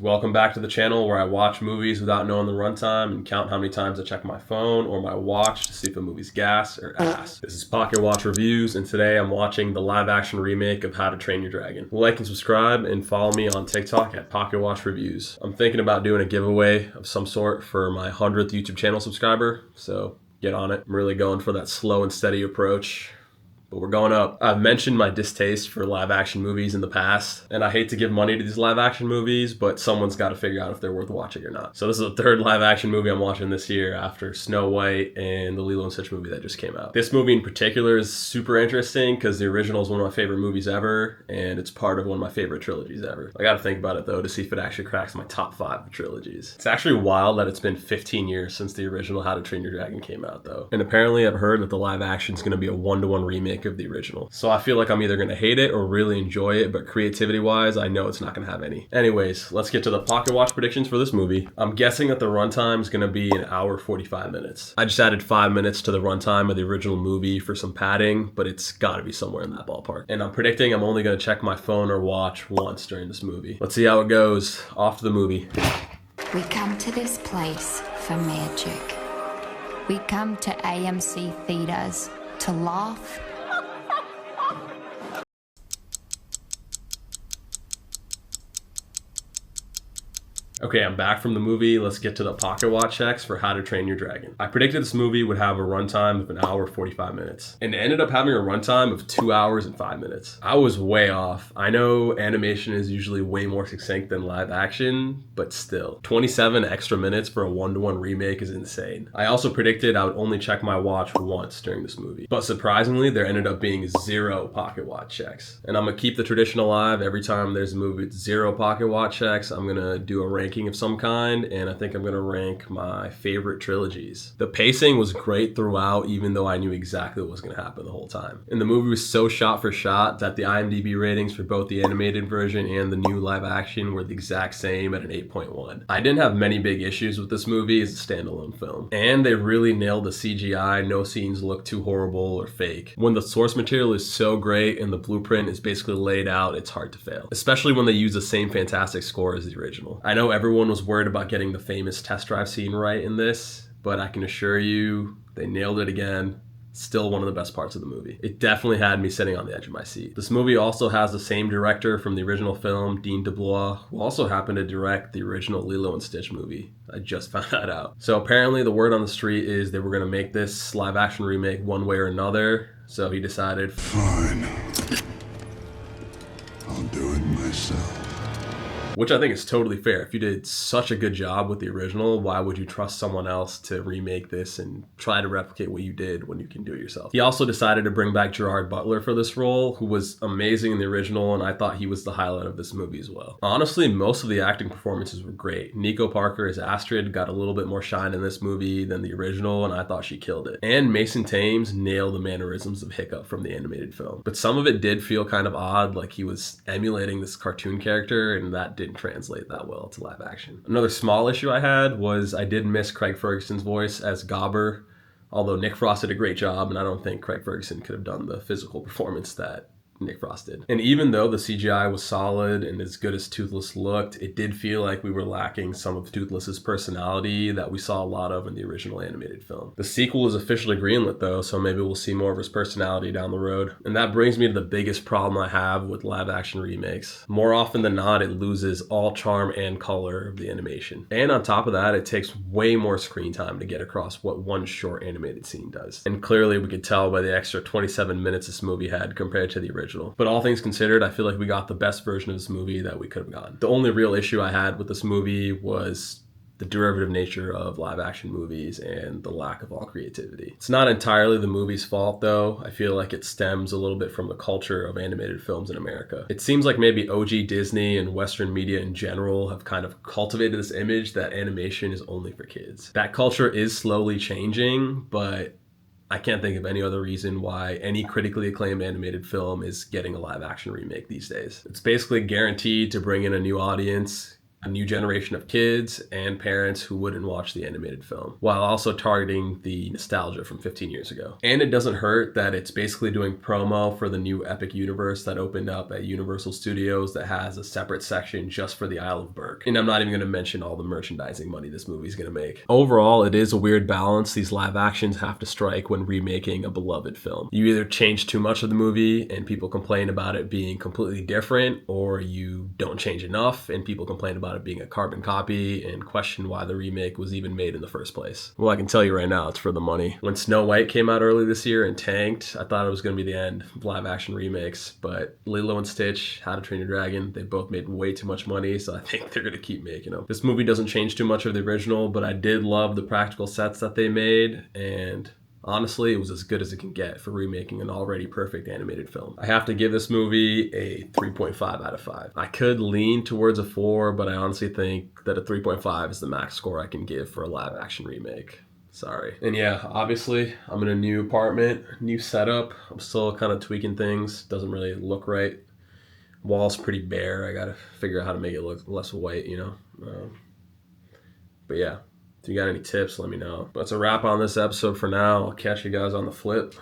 Welcome back to the channel where I watch movies without knowing the runtime and count how many times I check my phone or my watch to see if a movie's gas or ass. This is Pocket Watch Reviews, and today I'm watching the live action remake of How to Train Your Dragon. Like and subscribe and follow me on TikTok at Pocket Watch Reviews. I'm thinking about doing a giveaway of some sort for my 100th YouTube channel subscriber, so get on it. I'm really going for that slow and steady approach, but we're going up. I've mentioned my distaste for live action movies in the past, and I hate to give money to these live action movies, but someone's got to figure out if they're worth watching or not. So this is the third live action movie I'm watching this year after Snow White and the Lilo and Stitch movie that just came out. This movie in particular is super interesting because the original is one of my favorite movies ever, and it's part of one of my favorite trilogies ever. I got to think about it though to see if it actually cracks my top 5 trilogies. It's actually wild that it's been 15 years since the original How to Train Your Dragon came out though. And apparently I've heard that the live action is going to be a 1-to-1 remake of the original. So I feel like I'm either going to hate it or really enjoy it, but creativity wise, I know it's not going to have any. Anyways, let's get to the Pocket Watch predictions for this movie. I'm guessing that the runtime is going to be an hour 45 minutes. I just added 5 minutes to the runtime of the original movie for some padding, but it's got to be somewhere in that ballpark. And I'm predicting I'm only going to check my phone or watch once during this movie. Let's see how it goes. Off to the movie. We come to this place for magic. We come to AMC theaters to laugh. Okay, I'm back from the movie. Let's get to the Pocket Watch checks for How to Train Your Dragon. I predicted this movie would have a runtime of an hour 45 minutes, and it ended up having a runtime of 2 hours and 5 minutes. I was way off. I know animation is usually way more succinct than live action, but still. 27 extra minutes for a 1-to-1 remake is insane. I also predicted I would only check my watch once during this movie, but surprisingly, there ended up being 0 Pocket Watch checks. And I'm gonna keep the tradition alive. Every time there's a movie with 0 Pocket Watch checks, I'm gonna do a ranking of some kind, and I think I'm gonna rank my favorite trilogies. The pacing was great throughout, even though I knew exactly what was gonna happen the whole time. And the movie was so shot for shot that the IMDb ratings for both the animated version and the new live action were the exact same at an 8.1. I didn't have many big issues with this movie as a standalone film. And they really nailed the CGI, no scenes look too horrible or fake. When the source material is so great and the blueprint is basically laid out, it's hard to fail. Especially when they use the same fantastic score as the original. I know everyone was worried about getting the famous test drive scene right in this, but I can assure you they nailed it again. Still one of the best parts of the movie. It definitely had me sitting on the edge of my seat. This movie also has the same director from the original film, Dean DeBlois, who also happened to direct the original Lilo and Stitch movie. I just found that out. So apparently the word on the street is they were going to make this live action remake one way or another, so he decided, fine, I'll do it myself. which I think is totally fair. If you did such a good job with the original, why would you trust someone else to remake this and try to replicate what you did when you can do it yourself? He also decided to bring back Gerard Butler for this role, who was amazing in the original, and I thought he was the highlight of this movie as well. Honestly, most of the acting performances were great. Nico Parker as Astrid got a little bit more shine in this movie than the original, and I thought she killed it. And Mason Thames nailed the mannerisms of Hiccup from the animated film. But some of it did feel kind of odd, like he was emulating this cartoon character, and that didn't translate that well to live action. Another small issue I had was I did miss Craig Ferguson's voice as Gobber, although Nick Frost did a great job, and I don't think Craig Ferguson could have done the physical performance that Nick Frost did. And even though the CGI was solid and as good as Toothless looked, it did feel like we were lacking some of Toothless's personality that we saw a lot of in the original animated film. The sequel is officially greenlit though, so maybe we'll see more of his personality down the road. And that brings me to the biggest problem I have with live action remakes. More often than not, it loses all charm and color of the animation. And on top of that, it takes way more screen time to get across what one short animated scene does. And clearly we could tell by the extra 27 minutes this movie had compared to the original. But all things considered, I feel like we got the best version of this movie that we could have gotten. The only real issue I had with this movie was the derivative nature of live action movies and the lack of all creativity. It's not entirely the movie's fault though. I feel like it stems a little bit from the culture of animated films in America. It seems like maybe OG Disney and Western media in general have kind of cultivated this image that animation is only for kids. That culture is slowly changing, but I can't think of any other reason why any critically acclaimed animated film is getting a live action remake these days. It's basically guaranteed to bring in a new audience, a new generation of kids and parents who wouldn't watch the animated film, while also targeting the nostalgia from 15 years ago. And it doesn't hurt that it's basically doing promo for the new epic universe that opened up at Universal Studios that has a separate section just for the Isle of Berk. And I'm not even going to mention all the merchandising money this movie's going to make. Overall, it is a weird balance these live actions have to strike when remaking a beloved film. You either change too much of the movie and people complain about it being completely different, or you don't change enough and people complain about it being a carbon copy and question why the remake was even made in the first place. Well, I can tell you right now, it's for the money. When Snow White came out early this year and tanked, I thought it was going to be the end of live action remakes, but Lilo and Stitch, How to Train Your Dragon, they both made way too much money, so I think they're going to keep making them. This movie doesn't change too much of the original, but I did love the practical sets that they made, and honestly, it was as good as it can get for remaking an already perfect animated film. I have to give this movie a 3.5 out of 5. I could lean towards a 4, but I honestly think that a 3.5 is the max score I can give for a live action remake. Sorry. And yeah, obviously, I'm in a new apartment, new setup. I'm still kind of tweaking things. Doesn't really look right. Wall's pretty bare. I gotta figure out how to make it look less white, you know? But yeah. If you got any tips, let me know. But it's a wrap on this episode for now. I'll catch you guys on the flip.